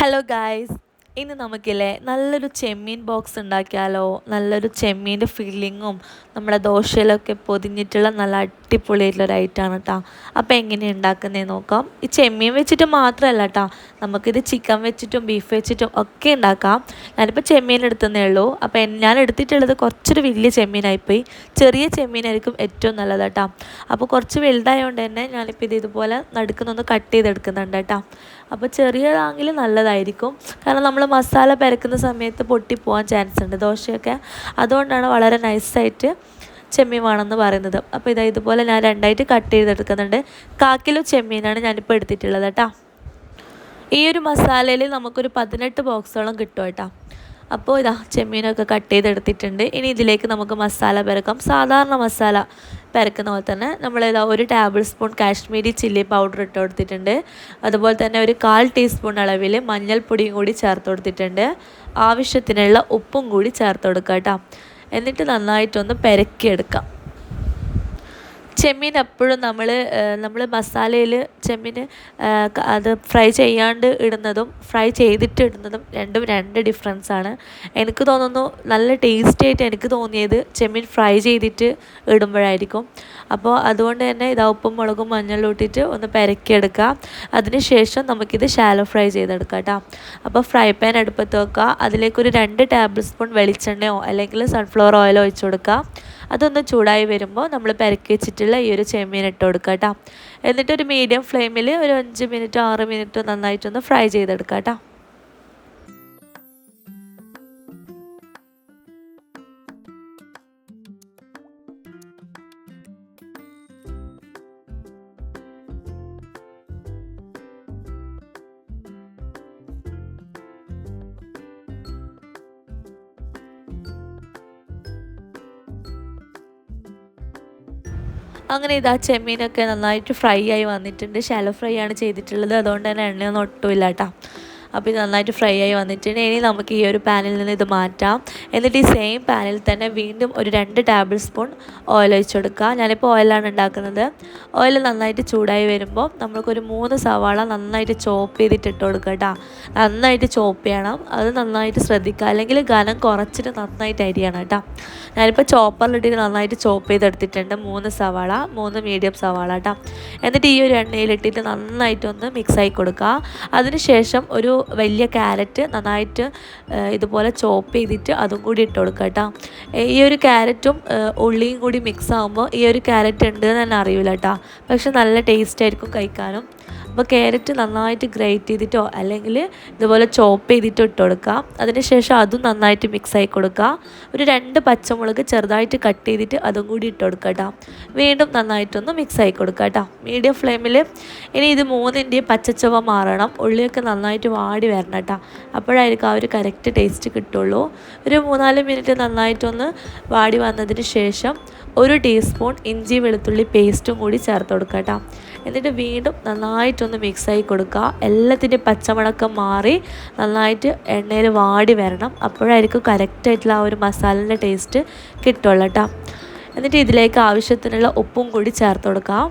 Hello guys, ഇന്ന് നമുക്കില്ലേ നല്ലൊരു ചെമ്മീൻ box ഉണ്ടാക്കിയാലോ. നല്ലൊരു ചെമ്മീൻ്റെ ഫില്ലിങ്ങും നമ്മുടെ ദോശയിലൊക്കെ പൊതിഞ്ഞിട്ടുള്ള നല്ല അടിപൊളിയായിട്ടുള്ളൊരു ഐറ്റമാണ് കേട്ടോ. അപ്പോൾ എങ്ങനെയാണ് ഉണ്ടാക്കുന്നതെന്ന് നോക്കാം. ഈ ചെമ്മീൻ വെച്ചിട്ട് മാത്രമല്ല കേട്ടോ, നമുക്കിത് ചിക്കൻ വെച്ചിട്ടും ബീഫ് വെച്ചിട്ടും ഒക്കെ ഉണ്ടാക്കാം. ഞാനിപ്പോൾ ചെമ്മീൻ എടുത്തതേ ഉള്ളൂ. അപ്പോൾ ഞാൻ എടുത്തിട്ടുള്ളത് കുറച്ചൊരു വലിയ ചെമ്മീനായിപ്പോയി. ചെറിയ ചെമ്മീനായിരിക്കും ഏറ്റവും നല്ലത് കേട്ടോ. അപ്പോൾ കുറച്ച് വലുതായതുകൊണ്ട് തന്നെ ഞാനിപ്പോൾ ഇതുപോലെ നടുക്കുന്നൊന്ന് കട്ട് ചെയ്തെടുക്കുന്നുണ്ട് കേട്ടോ. അപ്പോൾ ചെറിയതാണെങ്കിൽ നല്ലതായിരിക്കും, കാരണം നമ്മൾ മസാല പെരക്കുന്ന സമയത്ത് പൊട്ടിപ്പോകാൻ ചാൻസ് ഉണ്ട് ദോശയൊക്കെ. അതുകൊണ്ടാണ് വളരെ നൈസായിട്ട് ചെമ്മീൻ വേണമെന്ന് പറയുന്നത്. അപ്പോൾ ഇതുപോലെ ഞാൻ രണ്ടായിട്ട് കട്ട് ചെയ്തെടുക്കുന്നുണ്ട്. 1/4 കിലോ ചെമ്മീനാണ് ഞാനിപ്പോൾ എടുത്തിട്ടുള്ളത് കേട്ടോ. ഈ ഒരു മസാലയിൽ നമുക്കൊരു 18 ബോക്സോളം കിട്ടും കേട്ടോ. അപ്പോൾ ചെമ്മീനൊക്കെ കട്ട് ചെയ്തെടുത്തിട്ടുണ്ട്. ഇനി ഇതിലേക്ക് നമുക്ക് മസാല പെരക്കാം. സാധാരണ മസാല പെരക്കുന്ന പോലെ തന്നെ നമ്മൾ 1 table spoon Kashmiri chilli powder ഇട്ട് കൊടുത്തിട്ടുണ്ട്. അതുപോലെ തന്നെ ഒരു 1/4 ടീസ്പൂൺ അളവിൽ മഞ്ഞൾപ്പൊടിയും കൂടി ചേർത്ത് കൊടുത്തിട്ടുണ്ട്. ആവശ്യത്തിനുള്ള ഉപ്പും കൂടി ചേർത്ത് കൊടുക്കുക കേട്ടോ. എന്നിട്ട് നന്നായിട്ടൊന്ന് പെരക്കിയെടുക്കാം. ചെമ്മീൻ എപ്പോഴും നമ്മൾ മസാലയിൽ ചെമ്മീൻ അത് ഫ്രൈ ചെയ്യാണ്ട് ഇടുന്നതും ഫ്രൈ ചെയ്തിട്ട് ഇടുന്നതും രണ്ടും രണ്ട് ഡിഫറൻസാണ്. എനിക്ക് തോന്നുന്നു നല്ല ടേസ്റ്റി ആയിട്ട് എനിക്ക് തോന്നിയത് ചെമ്മീൻ ഫ്രൈ ചെയ്തിട്ട് ഇടുമ്പോഴായിരിക്കും. അപ്പോൾ അതുകൊണ്ട് തന്നെ ഉപ്പും മുളകും മഞ്ഞളും ഇട്ടിട്ട് ഒന്ന് പെരക്കിയെടുക്കുക. അതിന് ശേഷം നമുക്കിത് ഷാലോ ഫ്രൈ ചെയ്തെടുക്കാം കേട്ടോ. അപ്പോൾ ഫ്രൈ പാൻ അടുപ്പത്ത് വെക്കുക. അതിലേക്കൊരു 2 ടേബിൾ സ്പൂൺ വെളിച്ചെണ്ണയോ അല്ലെങ്കിൽ സൺഫ്ലവർ ഓയിലോ ഒഴിച്ച് കൊടുക്കുക. അതൊന്ന് ചൂടായി വരുമ്പോൾ നമ്മൾ പെരക്കി വെച്ചിട്ടുള്ള ഈ ഒരു ചെമ്മീൻ ഇട്ട് കൊടുക്കുക കേട്ടോ. എന്നിട്ടൊരു മീഡിയം ഫ്ലെയിമിൽ ഒരു 5 മിനിറ്റോ 6 മിനിറ്റോ നന്നായിട്ടൊന്ന് ഫ്രൈ ചെയ്തെടുക്കുക കേട്ടോ. അങ്ങനെ ചെമ്മീനൊക്കെ നന്നായിട്ട് ഫ്രൈ ആയി വന്നിട്ടുണ്ട്. ഷാലോ ഫ്രൈ ആണ് ചെയ്തിട്ടുള്ളത്, അതുകൊണ്ട് തന്നെ എണ്ണയൊന്നും ഒട്ടുമില്ല കേട്ടോ. അപ്പോൾ ഇത് നന്നായിട്ട് ഫ്രൈ ആയി വന്നിട്ടുണ്ട്. ഇനി നമുക്ക് ഈ ഒരു പാനിൽ നിന്ന് ഇത് മാറ്റാം. എന്നിട്ട് ഈ സെയിം പാനിൽ തന്നെ വീണ്ടും ഒരു 2 ടേബിൾ സ്പൂൺ ഓയിൽ ഒഴിച്ച് കൊടുക്കുക. ഞാനിപ്പോൾ ഓയിലാണ് ഉണ്ടാക്കുന്നത്. ഓയിൽ നന്നായിട്ട് ചൂടായി വരുമ്പോൾ നമ്മൾക്കൊരു 3 സവാള നന്നായിട്ട് ചോപ്പ് ചെയ്തിട്ട് ഇട്ട് കൊടുക്കുക കേട്ടോ. നന്നായിട്ട് ചോപ്പ് ചെയ്യണം, അത് നന്നായിട്ട് ശ്രദ്ധിക്കുക, അല്ലെങ്കിൽ ഘനം കുറച്ചിട്ട് നന്നായിട്ട് അരിയണം കേട്ടോ. ഞാനിപ്പോൾ ചോപ്പറിലിട്ടിട്ട് നന്നായിട്ട് ചോപ്പ് ചെയ്തെടുത്തിട്ടുണ്ട്. 3 സവാള, 3 മീഡിയം സവാള കേട്ടോ. എന്നിട്ട് ഈ ഒരു എണ്ണയിലിട്ടിട്ട് നന്നായിട്ടൊന്ന് മിക്സായി കൊടുക്കുക. അതിനുശേഷം ഒരു വലിയ ക്യാരറ്റ് നന്നായിട്ട് ഇതുപോലെ ചോപ്പ് ചെയ്തിട്ട് അതും കൂടി ഇട്ട് കൊടുക്കുക കേട്ടോ. ഈ ഒരു ക്യാരറ്റും ഉള്ളിയും കൂടി മിക്സ് ആകുമ്പോൾ ഈ ഒരു ക്യാരറ്റ് ഉണ്ട് എന്ന് തന്നെ അറിയില്ല കേട്ടോ, പക്ഷെ നല്ല ടേസ്റ്റ് ആയിരിക്കും കഴിക്കാനും. അപ്പോൾ ക്യാരറ്റ് നന്നായിട്ട് ഗ്രേറ്റ് ചെയ്തിട്ടോ അല്ലെങ്കിൽ ഇതുപോലെ ചോപ്പ് ചെയ്തിട്ടോ ഇട്ട് കൊടുക്കുക. അതിനുശേഷം അതും നന്നായിട്ട് മിക്സായി കൊടുക്കുക. ഒരു 2 പച്ചമുളക് ചെറുതായിട്ട് കട്ട് ചെയ്തിട്ട് അതും കൂടി ഇട്ട് കൊടുക്കുക കേട്ടോ. വീണ്ടും നന്നായിട്ടൊന്ന് മിക്സായി കൊടുക്കുക കേട്ടോ, മീഡിയം ഫ്ലെയിമിൽ. ഇനി ഇത് 3ൻ്റെയും പച്ചച്ചവ മാറണം. ഉള്ളിയൊക്കെ നന്നായിട്ട് വാടി വരണം കേട്ടോ, അപ്പോഴായിരിക്കും ആ ഒരു കറക്റ്റ് ടേസ്റ്റ് കിട്ടുള്ളൂ. ഒരു 3-4 മിനിറ്റ് നന്നായിട്ടൊന്ന് വാടി വന്നതിന് ശേഷം 1 ടീസ്പൂൺ ഇഞ്ചി വെളുത്തുള്ളി പേസ്റ്റും കൂടി ചേർത്ത് കൊടുക്കുക കേട്ടോ. എന്നിട്ട് വീണ്ടും നന്നായിട്ടൊന്ന് മിക്സായി കൊടുക്കുക. എല്ലാത്തിൻ്റെയും പച്ചമണക്കം മാറി നന്നായിട്ട് എണ്ണയിൽ വാടി വരണം, അപ്പോഴായിരിക്കും കറക്റ്റായിട്ടുള്ള ആ ഒരു മസാലേൻ്റെ ടേസ്റ്റ് കിട്ടുള്ളൂ കേട്ടോ. എന്നിട്ട് ഇതിലേക്ക് ആവശ്യത്തിനുള്ള ഉപ്പും കൂടി ചേർത്ത് കൊടുക്കുക.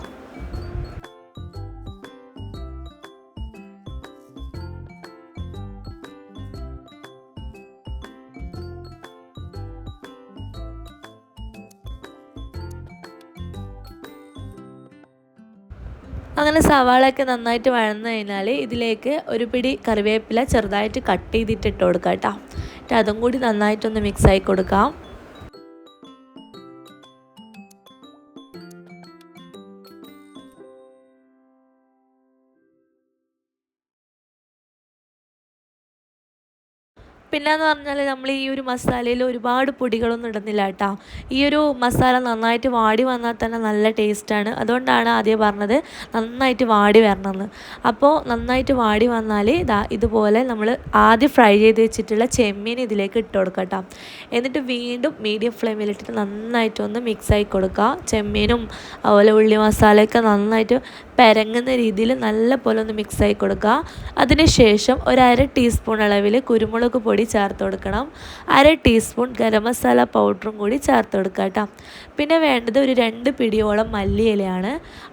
അങ്ങനെ സവാളയൊക്കെ നന്നായിട്ട് വഴന്നു കഴിഞ്ഞാൽ ഇതിലേക്ക് ഒരു പിടി കറിവേപ്പില ചെറുതായിട്ട് കട്ട് ചെയ്തിട്ട് ഇട്ട് കൊടുക്കുക കേട്ടോ. എന്നിട്ട് അതും കൂടി നന്നായിട്ടൊന്ന് മിക്സായി കൊടുക്കാം. പിന്നെയെന്ന് പറഞ്ഞാൽ നമ്മൾ ഈ ഒരു മസാലയിൽ ഒരുപാട് പൊടികളൊന്നും ഇടുന്നില്ല കേട്ടോ. ഈ ഒരു മസാല നന്നായിട്ട് വാടി വന്നാൽ തന്നെ നല്ല ടേസ്റ്റാണ്. അതുകൊണ്ടാണ് ആദ്യം പറഞ്ഞത് നന്നായിട്ട് വാടി വരണമെന്ന്. അപ്പോൾ നന്നായിട്ട് വാടി വന്നാൽ ഇതുപോലെ നമ്മൾ ആദ്യം ഫ്രൈ ചെയ്ത് വെച്ചിട്ടുള്ള ചെമ്മീൻ ഇതിലേക്ക് ഇട്ട് കൊടുക്കുക കേട്ടോ. എന്നിട്ട് വീണ്ടും മീഡിയം ഫ്ലെയിമിലിട്ടിട്ട് നന്നായിട്ടൊന്ന് മിക്സായി കൊടുക്കുക. ചെമ്മീനും അതുപോലെ ഉള്ളി മസാലയൊക്കെ നന്നായിട്ട് പെരങ്ങുന്ന രീതിയിൽ നല്ല പോലെ ഒന്ന് മിക്സായി കൊടുക്കുക. അതിനുശേഷം ഒരു 1/2 ടീസ്പൂൺ അളവിൽ കുരുമുളക് പൊടി ചേർത്ത് കൊടുക്കണം. 1/2 ടീസ്പൂൺ ഗരം മസാല പൗഡറും കൂടി ചേർത്ത് കൊടുക്കുക കേട്ടോ. പിന്നെ വേണ്ടത് ഒരു 2 പിടിയോളം മല്ലിയിലയാണ്.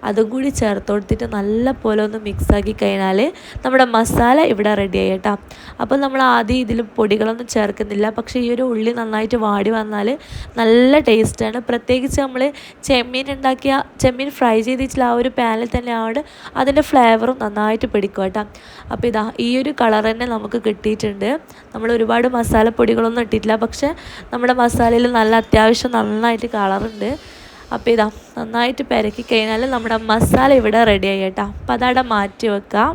അതും കൂടി ചേർത്ത് കൊടുത്തിട്ട് നല്ല പോലെ ഒന്ന് മിക്സാക്കി കഴിഞ്ഞാൽ നമ്മുടെ മസാല ഇവിടെ റെഡിയായി കേട്ടോ. അപ്പോൾ നമ്മൾ ആദ്യം ഇതിൽ പൊടികളൊന്നും ചേർക്കുന്നില്ല. പക്ഷേ ഈ ഒരു ഉള്ളി നന്നായിട്ട് വാടി വന്നാൽ നല്ല ടേസ്റ്റാണ്. പ്രത്യേകിച്ച് നമ്മൾ ചെമ്മീൻ ഫ്രൈ ചെയ്തിട്ടുള്ള ആ ഒരു പാനിൽ തന്നെയാണ് അതിൻ്റെ ഫ്ലേവറും നന്നായിട്ട് പിടിക്കും കേട്ടോ. അപ്പോൾ ഇതാ ഈ ഒരു കളർ തന്നെ നമുക്ക് കിട്ടിയിട്ടുണ്ട്. നമ്മൾ ഒരുപാട് മസാലപ്പൊടികളൊന്നും ഇട്ടിട്ടില്ല, പക്ഷേ നമ്മുടെ മസാലയിൽ നല്ല അത്യാവശ്യം നന്നായിട്ട് കളറുണ്ട്. അപ്പോൾ ഇതാ നന്നായിട്ട് പെരക്കി കഴിഞ്ഞാൽ നമ്മുടെ മസാല ഇവിടെ റെഡിയായി കേട്ടോ. അപ്പോൾ അതവിടെ മാറ്റി വെക്കാം.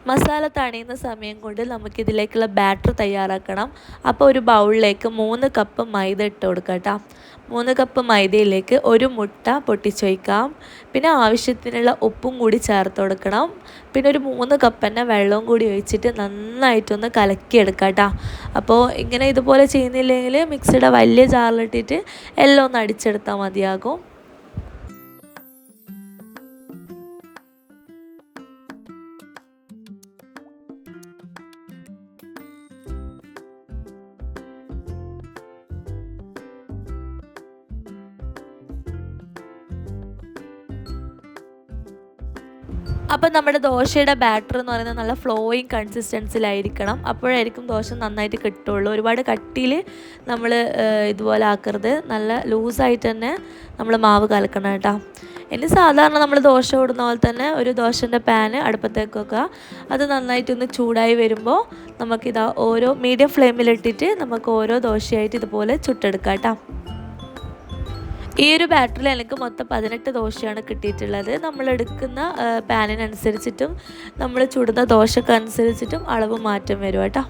മസാല തണിയുന്ന സമയം കൊണ്ട് നമുക്കിതിലേക്കുള്ള ബാറ്റർ തയ്യാറാക്കണം. അപ്പോൾ ഒരു ബൗളിലേക്ക് 3 കപ്പ് മൈദ ഇട്ട് കൊടുക്കാം കേട്ടോ. 3 കപ്പ് മൈദയിലേക്ക് ഒരു മുട്ട പൊട്ടിച്ച് വയ്ക്കാം. പിന്നെ ആവശ്യത്തിനുള്ള ഉപ്പും കൂടി ചേർത്ത് കൊടുക്കണം. പിന്നെ ഒരു 3 കപ്പ് തന്നെ വെള്ളവും കൂടി ഒഴിച്ചിട്ട് നന്നായിട്ടൊന്ന് കലക്കിയെടുക്കാം കേട്ടോ. അപ്പോൾ ഇങ്ങനെ ഇതുപോലെ ചെയ്യുന്നില്ലെങ്കിൽ മിക്സിയുടെ വലിയ ജാറിലിട്ടിട്ട് എല്ലാം ഒന്ന് അടിച്ചെടുത്താൽ മതിയാകും. അപ്പം നമ്മുടെ ദോശയുടെ ബാറ്റർ എന്ന് പറയുന്നത് നല്ല ഫ്ലോയിങ് കൺസിസ്റ്റൻസിലായിരിക്കണം. അപ്പോഴായിരിക്കും ദോശ നന്നായിട്ട് കിട്ടുള്ളൂ. ഒരുപാട് കട്ടിയിൽ നമ്മൾ ഇതുപോലെ ആക്കരുത്. നല്ല ലൂസായിട്ട് തന്നെ നമ്മൾ മാവ് കലക്കണം കേട്ടോ. ഇനി സാധാരണ നമ്മൾ ദോശ ഇടുന്ന പോലെ തന്നെ ഒരു ദോശൻ്റെ പാന് അടുപ്പത്തേക്ക് വെക്കുക. അത് നന്നായിട്ടൊന്ന് ചൂടായി വരുമ്പോൾ നമുക്കിതാ ഓരോ മീഡിയം ഫ്ലെയിമിലിട്ടിട്ട് നമുക്ക് ഓരോ ദോശയായിട്ട് ഇതുപോലെ ചുട്ടെടുക്കാം കേട്ടോ. ഈ ഒരു ബാറ്ററിൽ എനിക്ക് മൊത്തം 18 ദോശയാണ് കിട്ടിയിട്ടുള്ളത്. നമ്മളെടുക്കുന്ന പാനിനനുസരിച്ചിട്ടും നമ്മൾ ചുടുന്ന ദോശക്കനുസരിച്ചിട്ടും അളവ് മാറ്റം വരും കേട്ടോ.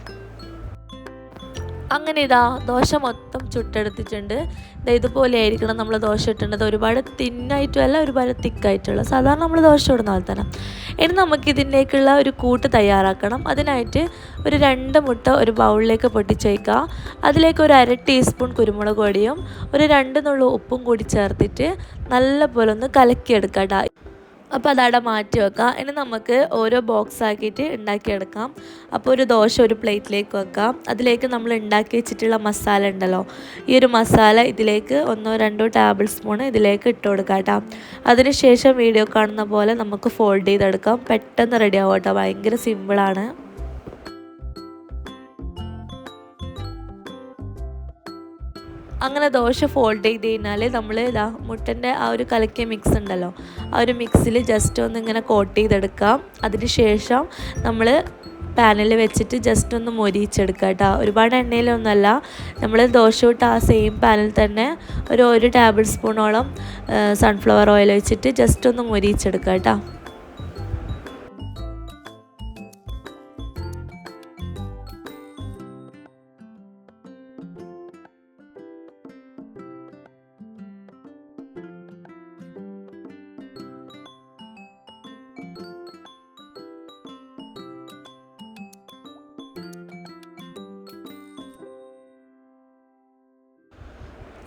അങ്ങനെ ഇതാ ദോശ മൊത്തം ചുട്ടെടുത്തിട്ടുണ്ട്. ഇതുപോലെ ആയിരിക്കണം നമ്മൾ ദോശ ഇട്ടേണ്ടത്. ഒരുപാട് തിന്നായിട്ടുമല്ല, ഒരുപാട് തിക്കായിട്ടുള്ള, സാധാരണ നമ്മൾ ദോശ ഇടുന്ന പോലെ തന്നെ. ഇനി നമുക്കിതിൻ്റേക്കുള്ള ഒരു കൂട്ട് തയ്യാറാക്കണം. അതിനായിട്ട് ഒരു 2 മുട്ട ഒരു ബൗളിലേക്ക് പൊട്ടിച്ച് വയ്ക്കുക. അതിലേക്ക് ഒരു 1/2 ടീസ്പൂൺ കുരുമുളക് പൊടിയും ഒരു 2 നുള്ളു ഉപ്പും കൂടി ചേർത്തിട്ട് നല്ല പോലെ ഒന്ന് കലക്കിയെടുക്കാം. അപ്പോൾ അതവിടെ മാറ്റി വെക്കാം. ഇനി നമുക്ക് ഓരോ ബോക്സ് ആക്കിയിട്ട് ഉണ്ടാക്കിയെടുക്കാം. അപ്പോൾ ഒരു ദോശ ഒരു പ്ലേറ്റിലേക്ക് വെക്കാം. അതിലേക്ക് നമ്മൾ ഉണ്ടാക്കി വെച്ചിട്ടുള്ള മസാല ഉണ്ടല്ലോ, ഈ ഒരു മസാല ഇതിലേക്ക് 1-2 ടേബിൾ സ്പൂൺ ഇതിലേക്ക് ഇട്ട് കൊടുക്കാം കേട്ടോ. അതിനുശേഷം വീഡിയോ കാണുന്ന പോലെ നമുക്ക് ഫോൾഡ് ചെയ്തെടുക്കാം. പെട്ടെന്ന് റെഡി ആവും കേട്ടോ. ഭയങ്കര സിമ്പിളാണ്. അങ്ങനെ ദോശ ഫോൾഡ് ചെയ്ത് കഴിഞ്ഞാൽ നമ്മൾ മുട്ടൻ്റെ ആ ഒരു കലക്കിയ മിക്സ് ഉണ്ടല്ലോ, ആ ഒരു മിക്സിൽ ജസ്റ്റ് ഒന്ന് ഇങ്ങനെ കോട്ട് ചെയ്തെടുക്കാം. അതിന് ശേഷം നമ്മൾ പാനിൽ വെച്ചിട്ട് ജസ്റ്റ് ഒന്ന് മൊരിയിച്ചെടുക്കുക കേട്ടോ. ഒരുപാട് എണ്ണയിലൊന്നുമല്ല, നമ്മൾ ദോശ ഇട്ട് ആ സെയിം പാനിൽ തന്നെ ഒരു ടേബിൾ സ്പൂണോളം സൺഫ്ലവർ ഓയിൽ വെച്ചിട്ട് ജസ്റ്റ് ഒന്ന് മൊരിയിച്ചെടുക്കുക കേട്ടോ.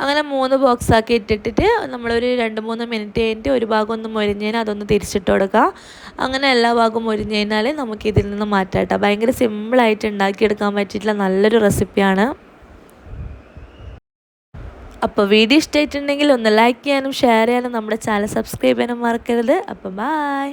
അങ്ങനെ 3 ബോക്സ് ആക്കി ഇട്ടിട്ട് നമ്മളൊരു 2-3 മിനിറ്റ് കഴിഞ്ഞിട്ട് ഒരു ഭാഗം ഒന്ന് മൊരിഞ്ഞ് കഴിഞ്ഞാൽ അതൊന്ന് തിരിച്ചിട്ട് കൊടുക്കുക. അങ്ങനെ എല്ലാ ഭാഗവും മൊരിഞ്ഞ് കഴിഞ്ഞാൽ നമുക്ക് ഇതിൽ നിന്ന് മാറ്റാം കേട്ടോ. ഭയങ്കര സിമ്പിളായിട്ട് ഉണ്ടാക്കിയെടുക്കാൻ പറ്റിയിട്ടുള്ള നല്ലൊരു റെസിപ്പിയാണ്. അപ്പോൾ വീഡിയോ ഇഷ്ടമായിട്ടുണ്ടെങ്കിൽ ഒന്ന് ലൈക്ക് ചെയ്യാനും ഷെയർ ചെയ്യാനും നമ്മുടെ ചാനൽ സബ്സ്ക്രൈബ് ചെയ്യാനും മറക്കരുത്. അപ്പോൾ ബൈ.